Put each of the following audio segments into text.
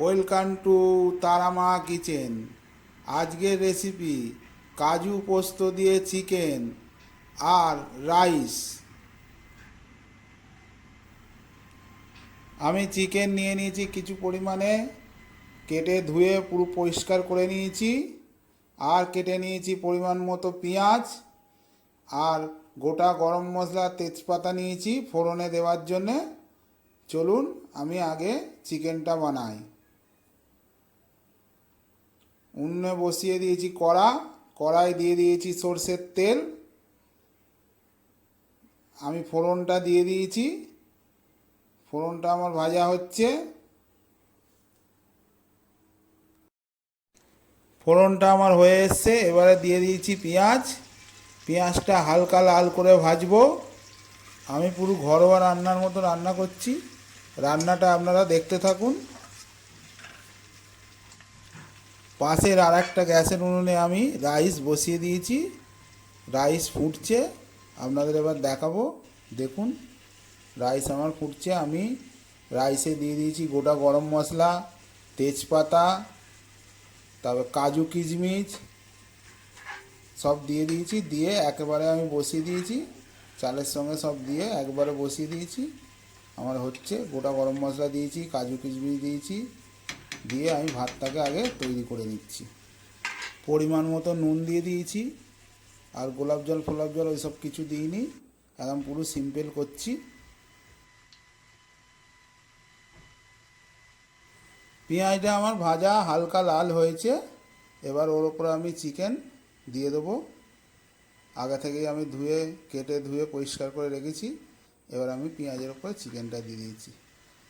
Welcome to Tara Maa kitchen. আজকের recipe কাজু পোস্ত দিয়ে চিকেন আর রাইস। আমি চিকেন নিয়ে নিয়েছি কিছু পরিমাণে, কেটে ধুয়ে পুরো পরিষ্কার করে নিয়েছি। আর কেটে নিয়েছি পরিমাণ মতো পেঁয়াজ, আর গোটা গরম মশলা তেজপাতা নিয়েছি ফোড়নে দেওয়ার জন্যে। চলুন আমি আগে চিকেনটা বানাই। উনুনে বসিয়ে দিয়েছি কড়াই দিয়ে দিয়েছি সরষের তেল। আমি ফোড়নটা দিয়ে দিয়েছি, ফোড়নটা আমার ভাজা হচ্ছে। ফোড়নটা আমার হয়ে এসছে, এবারে দিয়ে দিয়েছি পেঁয়াজটা হালকা লাল করে ভাজবো। আমি পুরো ঘরোয়া রান্নার মতো রান্না করছি, রান্নাটা আপনারা দেখতে থাকুন। পাশের আর একটা গ্যাসের উনুনে আমি রাইস বসিয়ে দিয়েছি, রাইস ফুটছে, আপনাদের এবার দেখাবো। দেখুন রাইস আমার ফুটছে। আমি রাইসে দিয়ে দিয়েছি গোটা গরম মশলা, তেজপাতা, তারপর কাজু কিশমিশ সব দিয়ে দিয়েছি। দিয়ে একেবারে আমি বসিয়ে দিয়েছি, চালের সঙ্গে সব দিয়ে একবারে বসিয়ে দিয়েছি। আমার হচ্ছে, গোটা গরম মশলা দিয়েছি, কাজু কিশমিশ দিয়েছি, দিয়ে আমি ভাতটাকে আগে তৈরি করে নিচ্ছি। পরিমাণ মতো নুন দিয়ে দিয়েছি, আর গোলাপ জল ওইসব কিছু দিইনি, একদম পুরো সিম্পল করছি। পেঁয়াজটা আমার ভাজা হালকা লাল হয়েছে, এবার ওর ওপরে আমি চিকেন দিয়ে দেবো। আগে থেকেই আমি কেটে ধুয়ে পরিষ্কার করে রেখেছি। এবার আমি পেঁয়াজের ওপরে চিকেনটা দিয়ে দিয়েছি।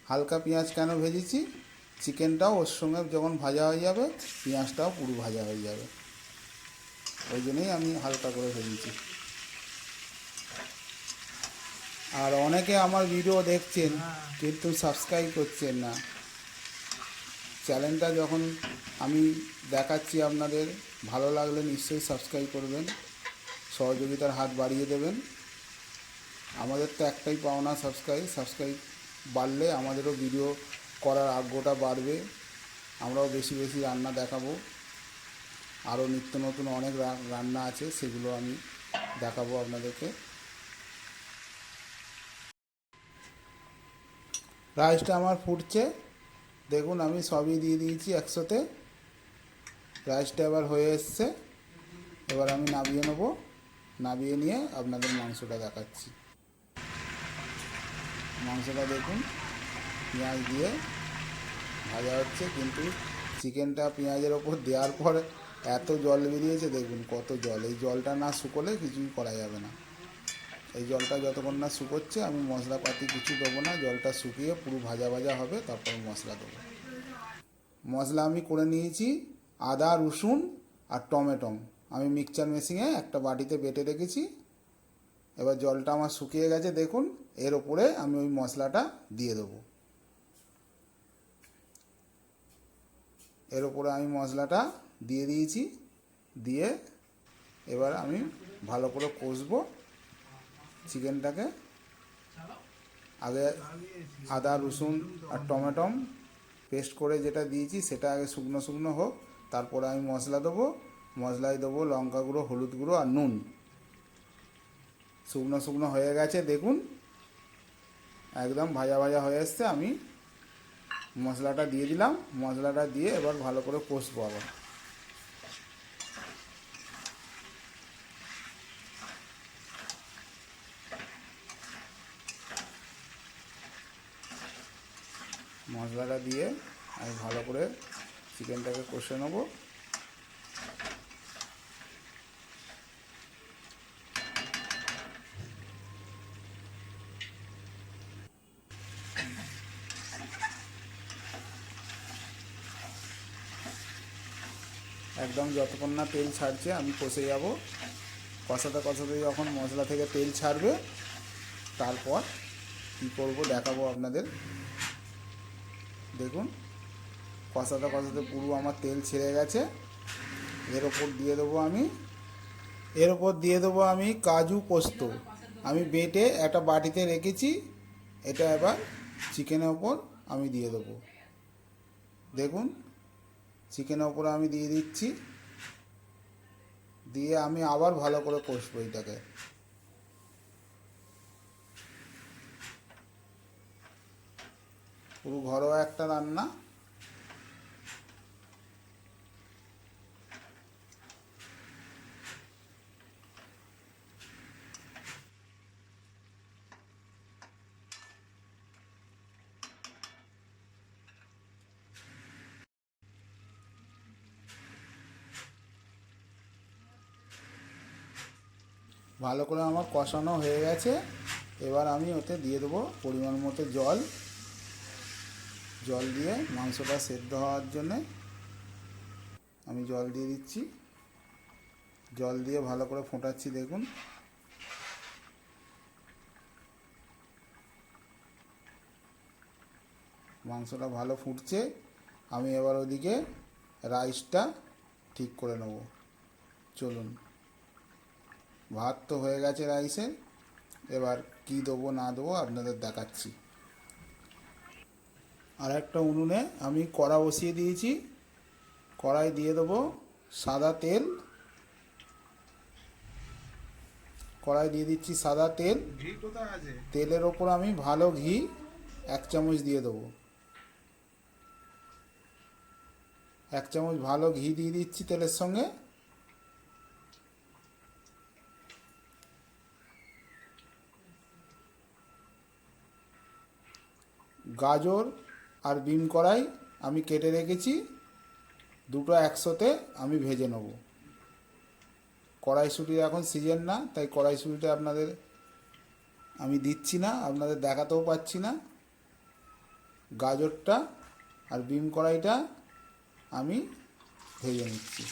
হালকা পেঁয়াজ কেন ভেজেছি, চিকেনটাও ওর সঙ্গে যখন ভাজা হয়ে যাবে পেঁয়াজটাও পুরো ভাজা হয়ে যাবে, ওই জন্যই আমি হালকা করে ভেজেছি। আর অনেকে আমার ভিডিও দেখছেন কিন্তু সাবস্ক্রাইব করছেন না। চ্যানেলটা যখন আমি দেখাচ্ছি আপনাদের, ভালো লাগলে নিশ্চয়ই সাবস্ক্রাইব করবেন, সহযোগিতার হাত বাড়িয়ে দেবেন। আমাদের তো একটাই পাওনা, সাবস্ক্রাইব বাড়লে আমাদেরও ভিডিও করার আগ্রহটা বাড়বে, আমরাও বেশি বেশি রান্না দেখাবো। আরও নিত্য নতুন অনেক রান্না আছে, সেগুলো আমি দেখাবো আপনাদেরকে। রাইসটা আমার ফুটছে, দেখুন আমি সবই দিয়ে দিয়েছি একসাথে। রাইসটা এবার হয়ে এসছে, এবার আমি নামিয়ে নেব। নামিয়ে নিয়ে আপনাদের মাংসটা দেখাচ্ছি। মাংসটা দেখুন পেঁয়াজ দিয়ে ভাজা হচ্ছে, কিন্তু চিকেনটা পেঁয়াজের ওপর দেওয়ার পর এত জল বেরিয়েছে, দেখুন কত জল। এই জলটা না শুকোলে কিছুই করা যাবে না। এই জলটা যতক্ষণ না শুকোচ্ছে আমি মশলাপাতি কিছু দেবো না, জলটা শুকিয়ে পুরো ভাজা ভাজা হবে, তারপর মশলা দেবো। মশলা আমি করে নিয়েছি আদা রসুন আর টমেটো, আমি মিক্সচার মেশিনে একটা বাটিতে বেটে রেখেছি। এবার জলটা আমার শুকিয়ে গেছে, দেখুন এর ওপরে আমি ওই মশলাটা দিয়ে দেবো। এর ওপরে আমি মশলাটা দিয়ে দিয়েছি, দিয়ে এবার আমি ভালো করে কষবো চিকেনটাকে। আগে আদা রসুন আর টমেটো পেস্ট করে যেটা দিয়েছি সেটা আগে শুকনো শুকনো হোক, তারপরে আমি মশলা দেবো। মশলায় দেবো লঙ্কা গুঁড়ো, হলুদ গুঁড়ো আর নুন। শুকনো শুকনো হয়ে গেছে, দেখুন একদম ভাজা ভাজা হয়ে এসছে। আমি মশলাটা দিয়ে দিলাম, মশলাটা দিয়ে এবার ভালো করে কষবো। আবার মশলাটা দিয়ে আমি ভালো করে চিকেনটাকে কষে নেবো। একদম যতক্ষণ না তেল ছাড়ছে আমি কষে যাব। কষাতে কষাতে যখন মশলা থেকে তেল ছাড়বে, তারপর কী করবো দেখাবো আপনাদের। দেখুন কষাতে কষাতে পুরো আমার তেল ছেড়ে গেছে। এর ওপর দিয়ে দেবো আমি কাজু পোস্ত। আমি বেটে একটা বাটিতে রেখেছি, এটা এবার চিকেনের ওপর আমি দিয়ে দেবো। দেখুন চিকেনের ওপরে আমি দিয়ে দিচ্ছি, দিয়ে আমি আবার ভালো করে কষবো এটাকে। পুরো ঘরোয়া একটা রান্না। ভালো করে আমার কষানো হয়ে গেছে। এবার আমি ওতে দিয়ে দেবো পরিমাণ মতো জল। জল দিয়ে মাংসটা সেদ্ধ হওয়ার জন্যে আমি জল দিয়ে দিচ্ছি। জল দিয়ে ভালো করে ফোটাচ্ছি। দেখুন মাংসটা ভালো ফুটছে। আমি এবার ওদিকে রাইসটা ঠিক করে নেব। চলুন, ভাত তো হয়ে গেছে রাইসে, এবার কি দেবো না দেবো আপনাদের দেখাচ্ছি। আর একটা উনুনে আমি কড়া বসিয়ে দিয়েছি। কড়াই দিয়ে দেবো সাদা তেল। কড়াই দিয়ে দিচ্ছি সাদা তেল। ঘি কোথায় আছে? তেলের ওপর আমি ভালো ঘি 1 চামচ দিয়ে দেবো। 1 চামচ ভালো ঘি দিয়ে দিচ্ছি তেলের সঙ্গে। গাজর আর বিন কড়াই আমি কেটে রেখেছি, দুটো একসাথে আমি ভেজে নেব। কড়াইশুঁটির এখন সিজন না, তাই কড়াইশুঁটিটা আপনাদের আমি দিচ্ছি না, আপনাদের দেখাতেও পাচ্ছি না। গাজরটা আর বিন কড়াইটা আমি ভেজে নিচ্ছি।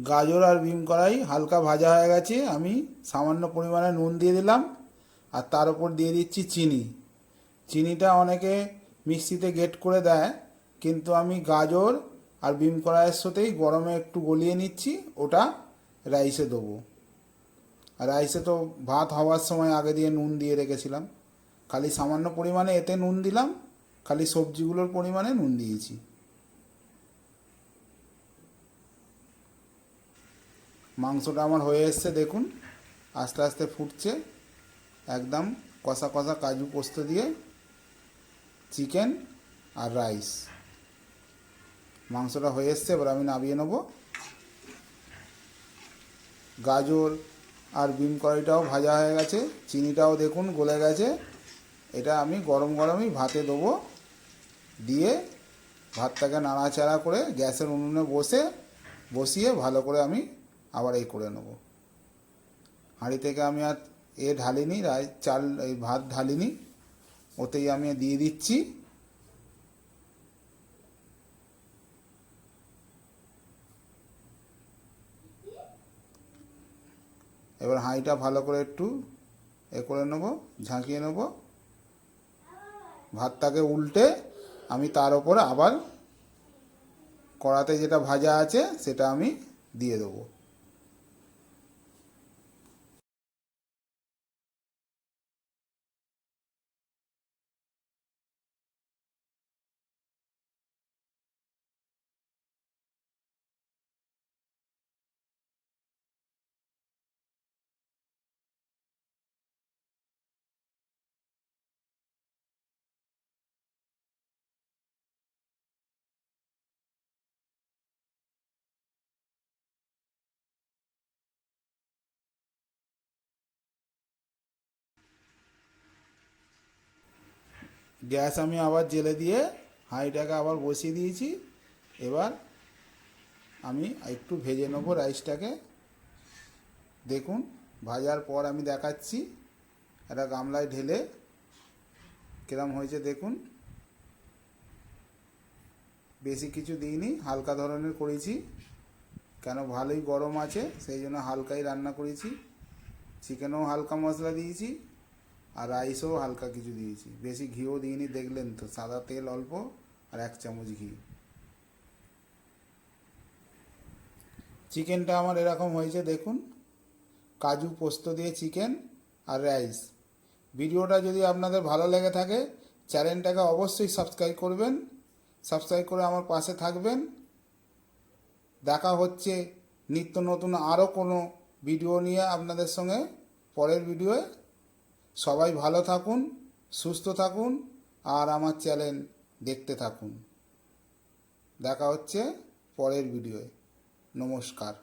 গাজর আর বিন কড়াই হালকা ভাজা হয়ে গেছে। আমি সামান্য পরিমাণে নুন দিয়ে দিলাম, আর তার উপর দিয়ে দিচ্ছি চিনি। চিনিটা অনেকে মিক্সিতে গ্রেট করে দেয়, কিন্তু আমি গাজর আর বিন কড়াইয়ের সাথেই গরমে একটু গলিয়ে নিচ্ছি, ওটা রাইসে দেবো। আর রাইসে তো ভাত হওয়ার সময় আগে দিয়ে নুন দিয়ে রেখেছিলাম, খালি সামান্য পরিমাণে এতে নুন দিলাম, খালি সবজিগুলোর পরিমাণে নুন দিয়েছি। মাংসটা আমার হয়ে এসছে, দেখুন আস্তে আস্তে ফুটছে, একদম কষা কষা কাজু পোস্ত দিয়ে চিকেন আর রাইস। মাংসটা হয়ে এসছে, এবার আমি নামিয়ে নেব। গাজর আর বিন কড়াইটাও ভাজা হয়ে গেছে, চিনিটাও দেখুন গলে গেছে। এটা আমি গরম গরমই ভাতে দেবো, দিয়ে ভাতটাকে নাড়াচাড়া করে গ্যাসের উনুনে বসিয়ে ভালো করে আমি আবার এই করে নেব। হাঁড়ি থেকে আমি আর ঢালিনি, চাল এই ভাত ঢালিনি, ওতেই আমি দিয়ে দিচ্ছি। এবার হাঁড়িটা ভালো করে একটু করে নেব, ঝাঁকিয়ে নেব। ভাতটাকে উল্টে আমি তার ওপরে আবার কড়াতে যেটা ভাজা আছে সেটা আমি দিয়ে দেবো। গ্যাস আমি আবার জেলে দিয়ে হাঁড়িটাকে আবার বসিয়ে দিয়েছি। এবার আমি একটু ভেজে নেব রাইসটাকে। দেখুন ভাজার পর আমি দেখাচ্ছি, একটা গামলায় ঢেলে কিরম হয়েছে দেখুন। বেশি কিছু দিইনি, হালকা ধরনের করেছি, কেন ভালোই গরম আছে সেই জন্য হালকাই রান্না করেছি। চিকেনেও হালকা মশলা দিয়েছি আর রাইসেও হালকা কিছু দিয়েছি, বেশি ঘিও দিইনি, দেখলেন তো সাদা তেল অল্প আর 1 চামচ ঘি। চিকেনটা আমার এরকম হয়েছে দেখুন, কাজু পোস্ত দিয়ে চিকেন আর রাইস। ভিডিওটা যদি আপনাদের ভালো লেগে থাকে চ্যানেলটাকে অবশ্যই সাবস্ক্রাইব করবেন, সাবস্ক্রাইব করে আমার পাশে থাকবেন। দেখা হচ্ছে নিত্য নতুন আরও কোনো ভিডিও নিয়ে আপনাদের সঙ্গে পরের ভিডিওয়ে। সবাই ভালো থাকুন, সুস্থ থাকুন আর আমার চ্যানেল দেখতে থাকুন। দেখা হচ্ছে পরের ভিডিওয়ে। নমস্কার।